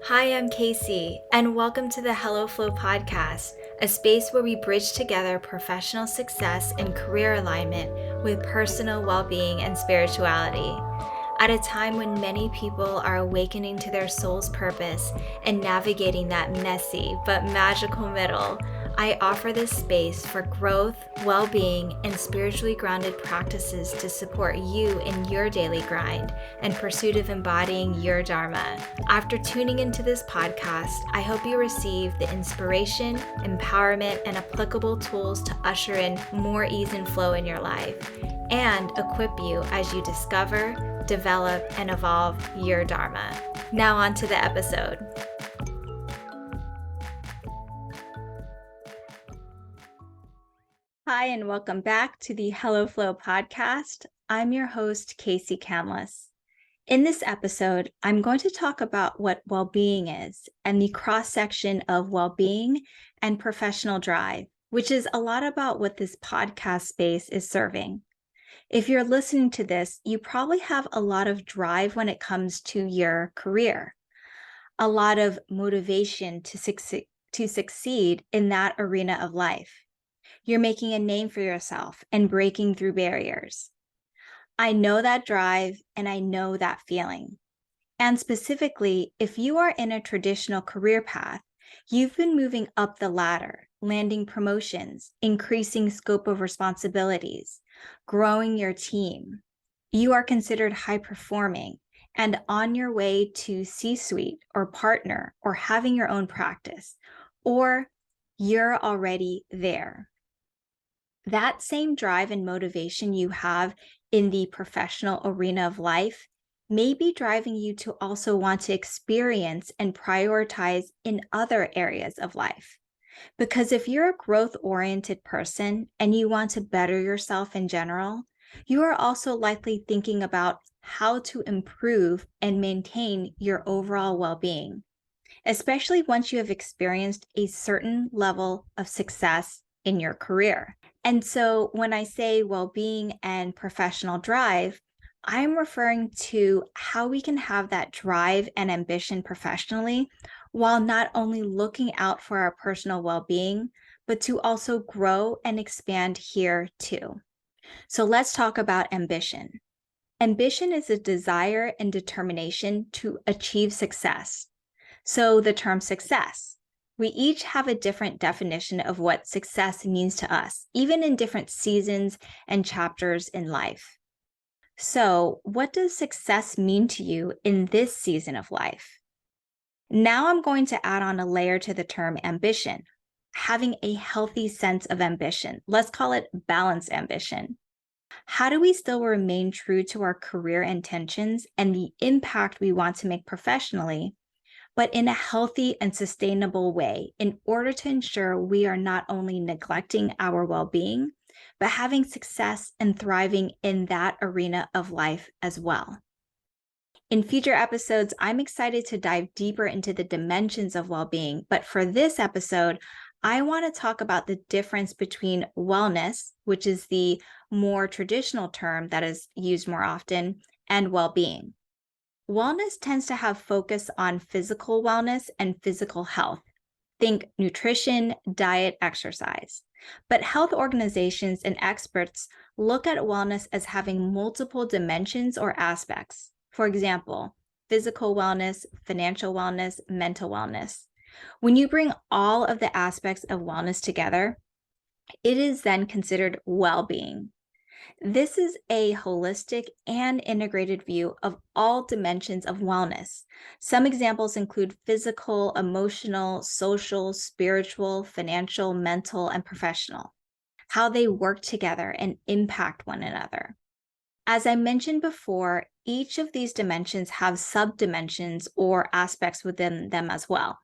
Hi, I'm Kaycee, and welcome to the Hello Flow podcast, a space where we bridge together professional success and career alignment with personal well-being and spirituality. At a time when many people are awakening to their soul's purpose and navigating that messy but magical middle, I offer this space for growth, well-being, and spiritually grounded practices to support you in your daily grind and pursuit of embodying your Dharma. After tuning into this podcast, I hope you receive the inspiration, empowerment, and applicable tools to usher in more ease and flow in your life and equip you as you discover, develop, and evolve your Dharma. Now on to the episode. Hi, and welcome back to the Hello Flow podcast. I'm your host, Kaycee Canlis. In this episode, I'm going to talk about what well-being is and the cross-section of well-being and professional drive, which is a lot about what this podcast space is serving. If you're listening to this, you probably have a lot of drive when it comes to your career, a lot of motivation to succeed in that arena of life. You're making a name for yourself and breaking through barriers. I know that drive and I know that feeling. And specifically, if you are in a traditional career path, you've been moving up the ladder, landing promotions, increasing scope of responsibilities, growing your team. You are considered high performing and on your way to C-suite or partner or having your own practice, or you're already there. That same drive and motivation you have in the professional arena of life may be driving you to also want to experience and prioritize in other areas of life. Because if you're a growth-oriented person and you want to better yourself in general, you are also likely thinking about how to improve and maintain your overall well-being, especially once you have experienced a certain level of success in your career. And so when I say well-being and professional drive, I'm referring to how we can have that drive and ambition professionally while not only looking out for our personal well-being, but to also grow and expand here too. So let's talk about ambition. Ambition is a desire and determination to achieve success. So the term success. We each have a different definition of what success means to us, even in different seasons and chapters in life. So, what does success mean to you in this season of life? Now I'm going to add on a layer to the term ambition, having a healthy sense of ambition. Let's call it balanced ambition. How do we still remain true to our career intentions and the impact we want to make professionally, but in a healthy and sustainable way in order to ensure we are not only neglecting our well-being, but having success and thriving in that arena of life as well? In future episodes, I'm excited to dive deeper into the dimensions of well-being, but for this episode, I want to talk about the difference between wellness, which is the more traditional term that is used more often, and well-being. Wellness tends to have focus on physical wellness and physical health. Think nutrition, diet, exercise. But health organizations and experts look at wellness as having multiple dimensions or aspects. For example, physical wellness, financial wellness, mental wellness. When you bring all of the aspects of wellness together, it is then considered well-being. This is a holistic and integrated view of all dimensions of wellness. Some examples include physical, emotional, social, spiritual, financial, mental, and professional, how they work together and impact one another. As I mentioned before, each of these dimensions have subdimensions or aspects within them as well.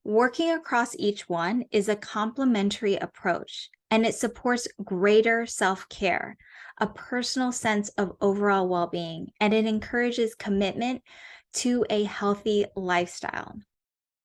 Working across each one is a complementary approach, and it supports greater self-care, a personal sense of overall well-being, and it encourages commitment to a healthy lifestyle.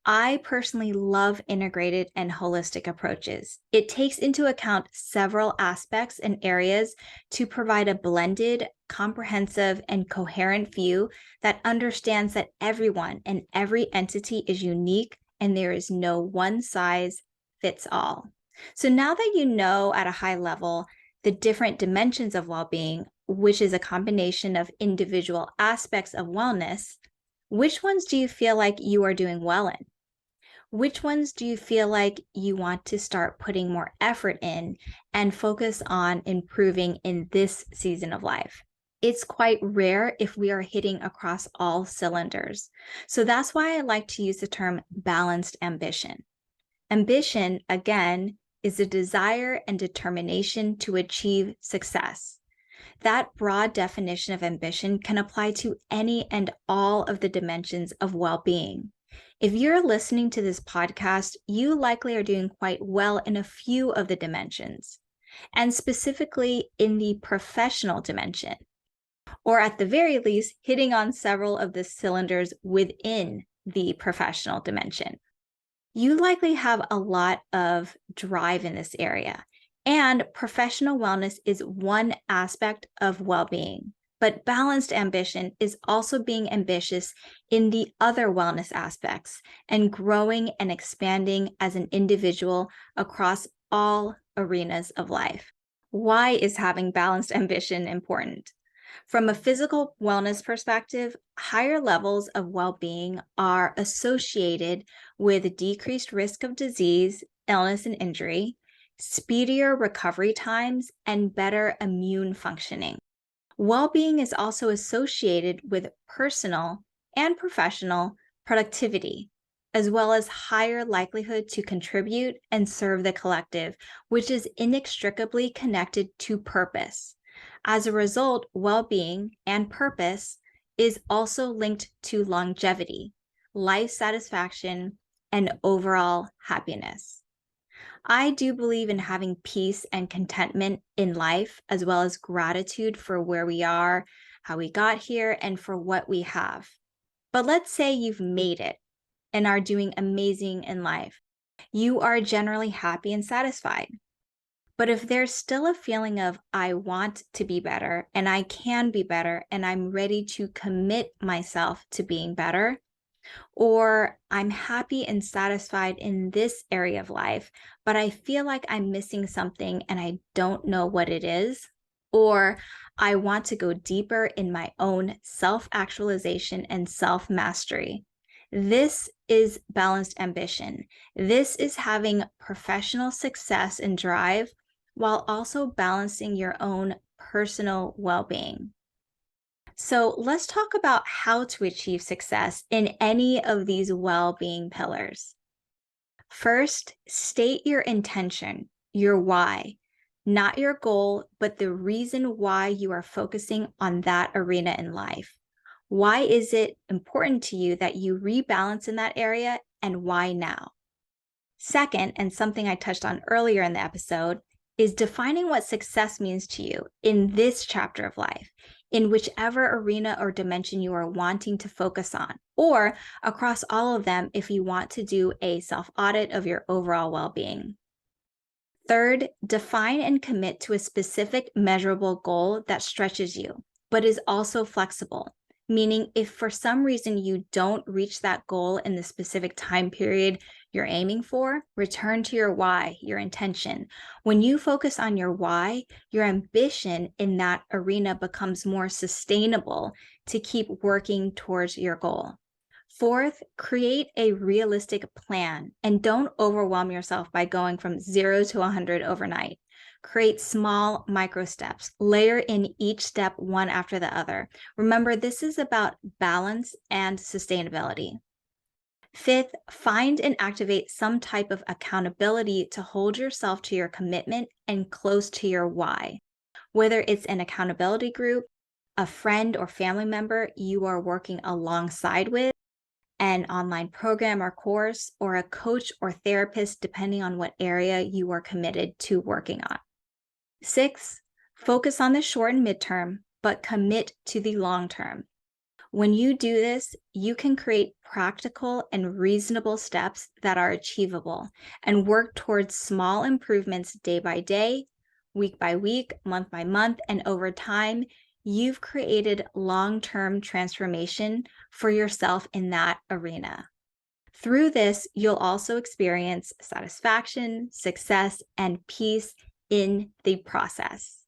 I personally love integrated and holistic approaches. It takes into account several aspects and areas to provide a blended, comprehensive, and coherent view that understands that everyone and every entity is unique and there is no one size fits all. So now that you know at a high level the different dimensions of well-being, which is a combination of individual aspects of wellness, which ones do you feel like you are doing well in? Which ones do you feel like you want to start putting more effort in and focus on improving in this season of life? It's quite rare if we are hitting across all cylinders. So that's why I like to use the term balanced ambition. Ambition, again, is a desire and determination to achieve success. That broad definition of ambition can apply to any and all of the dimensions of well-being. If you're listening to this podcast, you likely are doing quite well in a few of the dimensions, and specifically in the professional dimension, or at the very least, hitting on several of the cylinders within the professional dimension. You likely have a lot of drive in this area, and professional wellness is one aspect of well-being. But balanced ambition is also being ambitious in the other wellness aspects and growing and expanding as an individual across all arenas of life. Why is having balanced ambition important? From a physical wellness perspective, higher levels of well-being are associated with decreased risk of disease, illness, and injury, speedier recovery times, and better immune functioning. Well-being is also associated with personal and professional productivity, as well as higher likelihood to contribute and serve the collective, which is inextricably connected to purpose. As a result, well-being and purpose is also linked to longevity, life satisfaction, and overall happiness. I do believe in having peace and contentment in life, as well as gratitude for where we are, how we got here, and for what we have. But let's say you've made it and are doing amazing in life. You are generally happy and satisfied. But if there's still a feeling of, I want to be better and I can be better and I'm ready to commit myself to being better, or I'm happy and satisfied in this area of life, but I feel like I'm missing something and I don't know what it is, or I want to go deeper in my own self-actualization and self-mastery. This is balanced ambition. This is having professional success and drive while also balancing your own personal well-being. So let's talk about how to achieve success in any of these well-being pillars. First, state your intention, your why, not your goal, but the reason why you are focusing on that arena in life. Why is it important to you that you rebalance in that area, and why now? Second, and something I touched on earlier in the episode, is defining what success means to you in this chapter of life, in whichever arena or dimension you are wanting to focus on, or across all of them if you want to do a self-audit of your overall well-being. Third, define and commit to a specific measurable goal that stretches you, but is also flexible. Meaning, if for some reason you don't reach that goal in the specific time period you're aiming for, return to your why, your intention. When you focus on your why, your ambition in that arena becomes more sustainable to keep working towards your goal. Fourth, create a realistic plan and don't overwhelm yourself by going from 0 to 100 overnight. Create small micro steps. Layer in each step one after the other. Remember, this is about balance and sustainability. Fifth, find and activate some type of accountability to hold yourself to your commitment and close to your why. Whether it's an accountability group, a friend or family member you are working alongside with, an online program or course, or a coach or therapist, depending on what area you are committed to working on. 6, focus on the short and midterm, but commit to the long term. When you do this, you can create practical and reasonable steps that are achievable and work towards small improvements day by day, week by week, month by month, and over time, you've created long-term transformation for yourself in that arena. Through this, you'll also experience satisfaction, success, and peace in the process.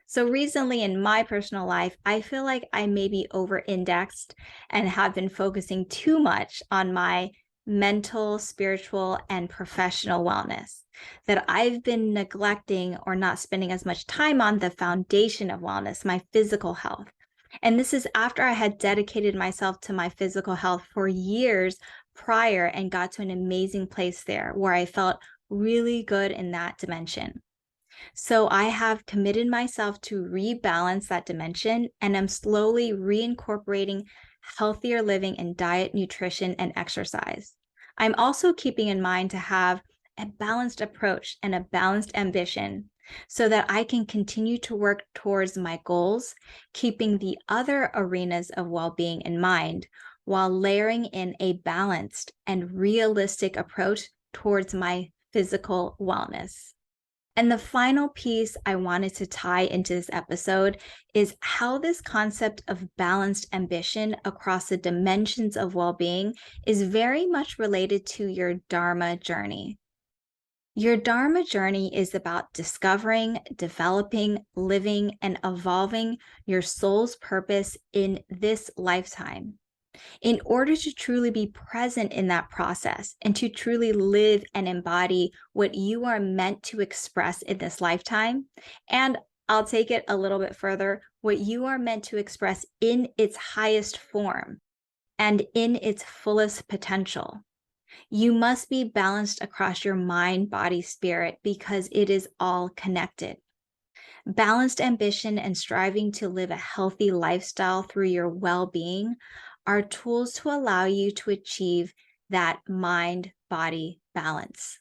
So recently in my personal life, I feel like I may be over-indexed and have been focusing too much on my mental, spiritual, and professional wellness, that I've been neglecting or not spending as much time on the foundation of wellness, my physical health. And this is after I had dedicated myself to my physical health for years prior and got to an amazing place there where I felt really good in that dimension. So I have committed myself to rebalance that dimension, and I'm slowly reincorporating healthier living in diet, nutrition, and exercise. I'm also keeping in mind to have a balanced approach and a balanced ambition so that I can continue to work towards my goals, keeping the other arenas of well-being in mind while layering in a balanced and realistic approach towards my physical wellness. And the final piece I wanted to tie into this episode is how this concept of balanced ambition across the dimensions of well-being is very much related to your Dharma journey. Your Dharma journey is about discovering, developing, living, and evolving your soul's purpose in this lifetime. In order to truly be present in that process and to truly live and embody what you are meant to express in this lifetime, and I'll take it a little bit further, what you are meant to express in its highest form and in its fullest potential, you must be balanced across your mind, body, spirit, because it is all connected. Balanced ambition and striving to live a healthy lifestyle through your well-being are tools to allow you to achieve that mind-body balance.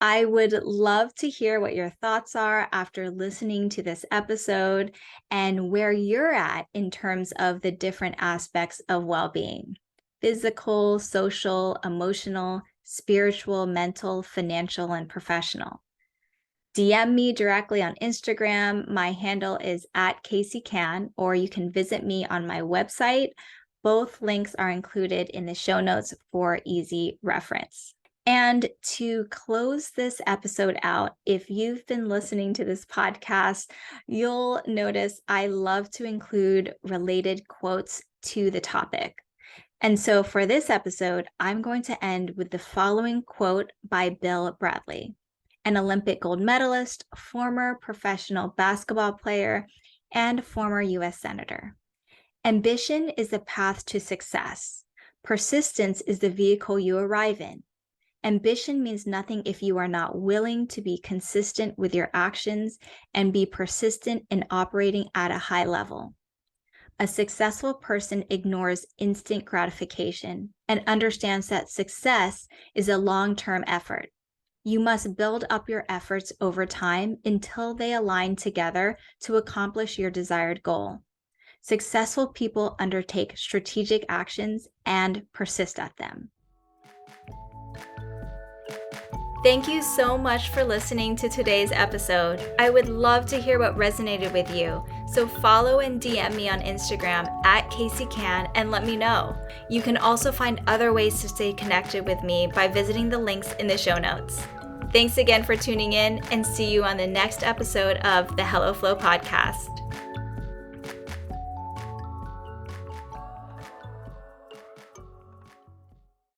I would love to hear what your thoughts are after listening to this episode and where you're at in terms of the different aspects of well-being: physical, social, emotional, spiritual, mental, financial, and professional. DM me directly on Instagram. My handle is @KayceeCan, or you can visit me on my website. Both links are included in the show notes for easy reference. And to close this episode out, if you've been listening to this podcast, you'll notice I love to include related quotes to the topic. And so for this episode, I'm going to end with the following quote by Bill Bradley, an Olympic gold medalist, former professional basketball player, and former U.S. Senator. Ambition is the path to success. Persistence is the vehicle you arrive in. Ambition means nothing if you are not willing to be consistent with your actions and be persistent in operating at a high level. A successful person ignores instant gratification and understands that success is a long-term effort. You must build up your efforts over time until they align together to accomplish your desired goal. Successful people undertake strategic actions and persist at them. Thank you so much for listening to today's episode. I would love to hear what resonated with you, so follow and DM me on Instagram @KayceeCan and let me know. You can also find other ways to stay connected with me by visiting the links in the show notes. Thanks again for tuning in, and see you on the next episode of the Hello Flow podcast.